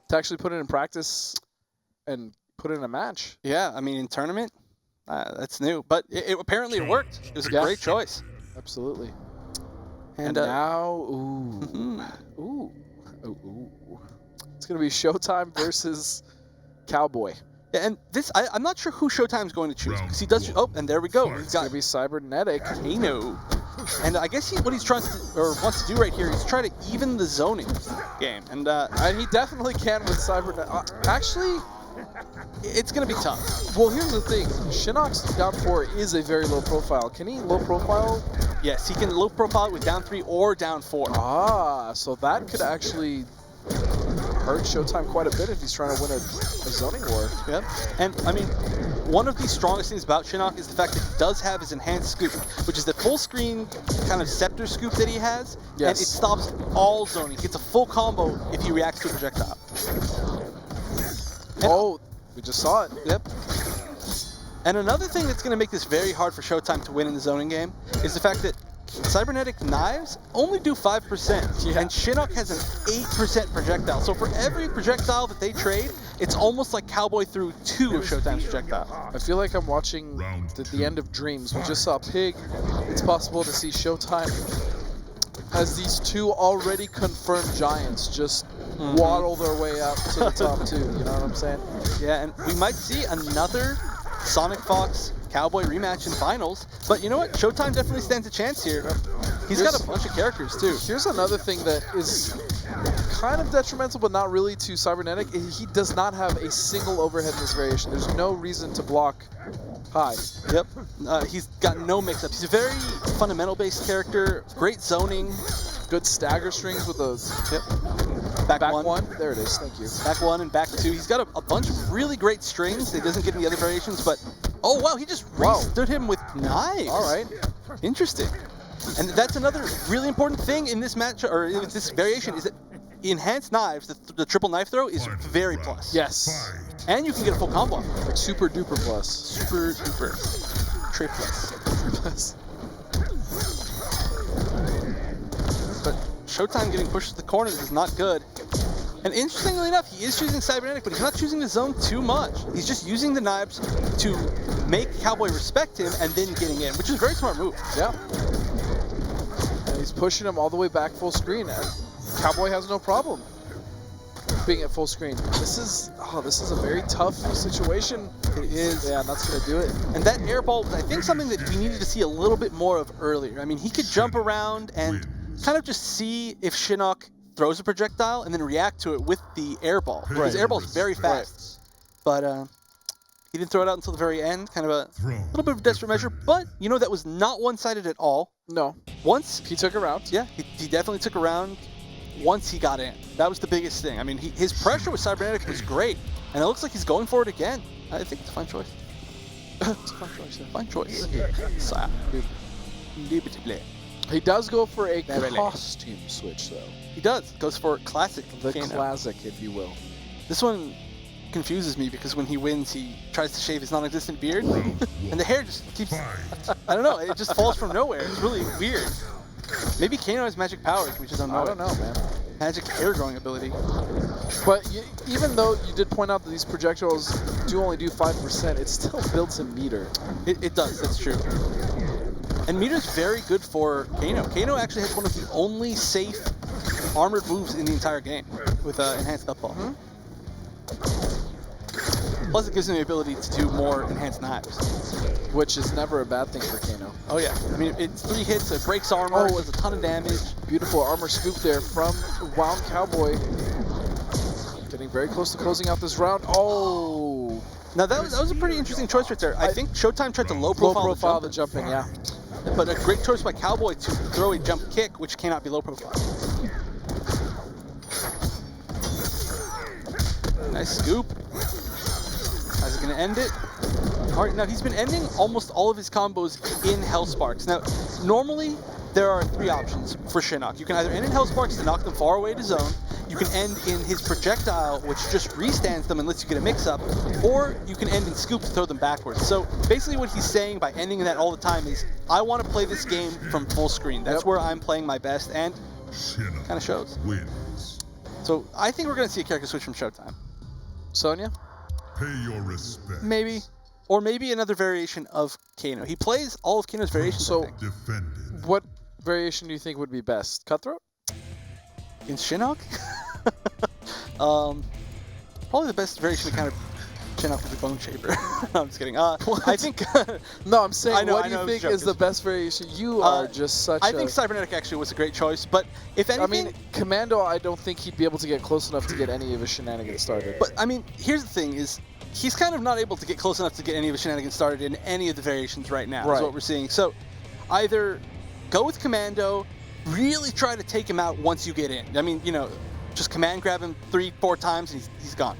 to actually put it in practice and put it in a match. Yeah, I mean, in tournament, that's new. But apparently it worked. It was a great choice. Absolutely. And now, ooh. It's going to be Showtime versus Cowboy. Yeah, and this, I'm not sure who Showtime's going to choose, because he does, oh, and there we go. It's going to be Cybernetic. Kano. And I guess what he's trying to, or wants to do right here is try to even the zoning game. And he definitely can with Cybernetic. Actually, it's going to be tough. Well, here's the thing. Shinnok's down 4 is a very low profile. Can he low profile? Yes, he can low profile with down 3 or down 4. Ah, so that could actually hurt Showtime quite a bit if he's trying to win a zoning war. Yep. And, I mean, one of the strongest things about Shinnok is the fact that he does have his enhanced scoop, which is the full screen kind of scepter scoop that he has. Yes. And it stops all zoning. He gets a full combo if he reacts to a projectile. And we just saw it. Yep. And another thing that's going to make this very hard for Showtime to win in the zoning game is the fact that Cybernetic knives only do 5%, and Shinnok has an 8% projectile. So for every projectile that they trade, it's almost like Cowboy threw 2 of Showtime's projectile. I feel like I'm watching the end of Dreams. We just saw Pig. It's possible to see Showtime as these 2 already confirmed giants just waddle their way up to the top 2. You know what I'm saying? Yeah, and we might see another Sonic Fox Cowboy rematch in finals, but you know what? Showtime definitely stands a chance here. He's got a bunch of characters too. Here's another thing that is kind of detrimental, but not really to Cybernetic. He does not have a single overhead in this variation. There's no reason to block high. Yep. He's got no mix-ups. He's a very fundamental-based character. Great zoning. Good stagger strings with a back one. There it is. Thank you. Back 1 and back 2. He's got a bunch of really great strings that he doesn't get in the other variations, but oh wow, he just stood him with knives. All right. Interesting. And that's another really important thing in this match, or in this variation, is that enhanced knives, the triple knife throw, is very plus. Yes. And you can get a full combo. Like super duper plus. Super duper. Tre plus. But Showtime getting pushed to the corners is not good. And interestingly enough, he is choosing Cybernetic, but he's not choosing the zone too much. He's just using the knives to make Cowboy respect him and then getting in, which is a very smart move. Yeah. And he's pushing him all the way back full screen. Cowboy has no problem being at full screen. This is a very tough situation. It is. Yeah, that's going to do it. And that air ball was, I think, something that we needed to see a little bit more of earlier. I mean, he could jump around and kind of just see if Shinnok throws a projectile and then react to it with the air ball. His air ball is very fast. But he didn't throw it out until the very end. Kind of a little bit of a desperate measure. But, you know, that was not one-sided at all. No. Once he took a round. Yeah, he definitely took a round once he got in. That was the biggest thing. I mean, his pressure with Cybernetic was great. And it looks like he's going for it again. I think it's a fine choice. It's a fine choice. Fine choice. He does go for a costume switch, though. He does. Goes for classic. The classic, if you will. This one confuses me because when he wins, he tries to shave his non-existent beard, and the hair just keeps, I don't know, it just falls from nowhere. It's really weird. Maybe Kano has magic powers, we just don't know. I don't know, man. Magic hair growing ability. But even though you did point out that these projectiles only do 5%, it still builds a meter. It does, that's true. And meter's very good for Kano. Kano actually has one of the only safe armored moves in the entire game with enhanced up ball. Plus it gives him the ability to do more enhanced knives. Which is never a bad thing for Kano. Oh yeah, I mean it's 3 hits, it breaks armor, it does a ton of damage. Beautiful armor scoop there from Wound Cowboy. Getting very close to closing out this round. Oh! Now that was a pretty interesting choice right there. I think Showtime tried to low profile the jumping, yeah. But a great choice by Cowboy to throw a jump kick, which cannot be low profile. Nice scoop. How's it going to end it? All right, now he's been ending almost all of his combos in Hellsparks. Now, normally there are 3 options for Shinnok. You can either end in Hellsparks to knock them far away to zone, you can end in his projectile, which just restands them and lets you get a mix-up, or you can end in scoop to throw them backwards. So basically what he's saying by ending in that all the time is, I want to play this game from full screen. That's where I'm playing my best, and kind of shows. So I think we're going to see a character switch from Showtime. Sonya? Pay your respects. Maybe. Or maybe another variation of Kano. He plays all of Kano's variations, So- I think. Defended. What variation do you think would be best? Cutthroat? In Shinnok? Probably the best variation of kind of Shinnok is a Bone Shaper. No, I'm just kidding. I think... No, I'm saying, I know, what I do you know, think it's is the best variation? You are just such I think Cybernetic actually was a great choice, but if anything... I mean, Commando, I don't think he'd be able to get close enough to get any of his shenanigans started. But, I mean, here's the thing is, he's kind of not able to get close enough to get any of his shenanigans started in any of the variations right now, is Right. what we're seeing. So, either go with Commando, really try to take him out once you get in. I mean, you know, just command grab him 3-4 times and he's gone.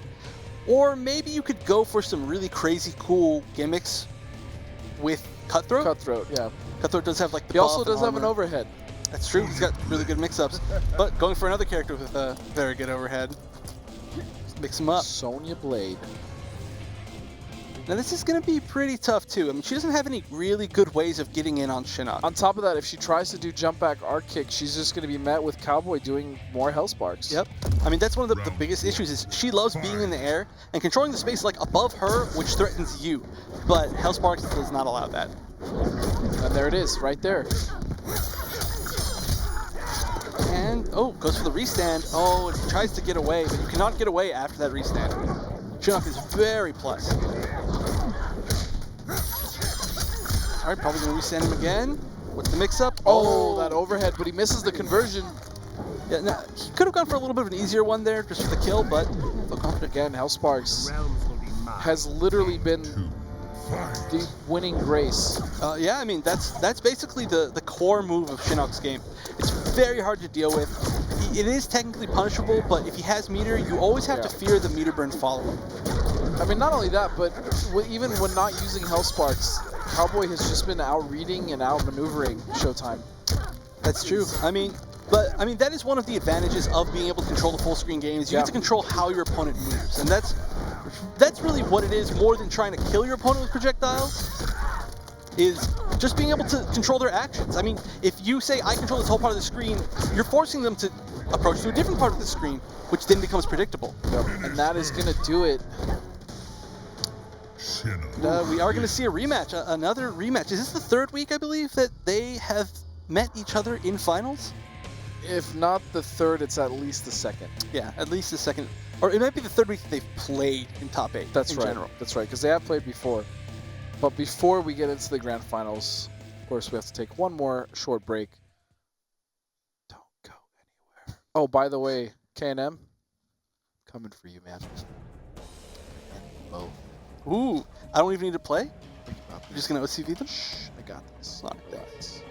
Or maybe you could go for some really crazy cool gimmicks with Cutthroat. Cutthroat, yeah. Cutthroat does have like the He also buff and does have an armor. overhead. That's true. He's got really good mix-ups. But going for another character with a very good overhead. Mix him up. Sonya Blade. Now this is going to be pretty tough too. I mean, she doesn't have any really good ways of getting in on Shinnok. On top of that, if she tries to do jump back arc kick, she's just going to be met with Cowboy doing more Hellsparks. Yep. I mean, that's one of the biggest issues is she loves being in the air and controlling the space like above her, which threatens you. But Hellsparks does not allow that. And there it is, right there. And, oh, goes for the restand. Oh, it tries to get away, but you cannot get away after that restand. Shinnok is very plus. All right, probably going to restand him again. What's the mix-up? Oh, that overhead, but he misses the conversion. Yeah, no, he could have gone for a little bit of an easier one there, just for the kill, but look on Again, Hellsparks Realms will be mine. has literally been 2, 5. the winning grace. yeah, I mean that's basically the core move of Shinnok's game. It's very hard to deal with. It is technically punishable, but if he has meter, you always have to fear the meter burn follow-up. I mean, not only that, but even when not using Hellsparks, Cowboy has just been out-reading and out-maneuvering Showtime. That's true. I mean, that is one of the advantages of being able to control the full screen games. You Yeah. get to control how your opponent moves, and that's really what it is, more than trying to kill your opponent with projectiles, is just being able to control their actions. I mean, if you say, I control this whole part of the screen, you're forcing them to approach to a different part of the screen, which then becomes predictable. Yep. And that is going to do it. Shinnok. We are going to see a rematch, another rematch. Is this the third week, I believe, that they have met each other in finals? If not the third, it's at least the second. Yeah, at least the second. Or it might be the third week that they've played in top 8 That's in right. general. That's right, because they have played before. But before we get into the grand finals, of course, we have to take one more short break. Don't go anywhere. Oh, by the way, K&M, coming for you, man. Oh, Ooh, I don't even need to play? think about I'm just going to OCV them? Shh, I got this. Not I got this.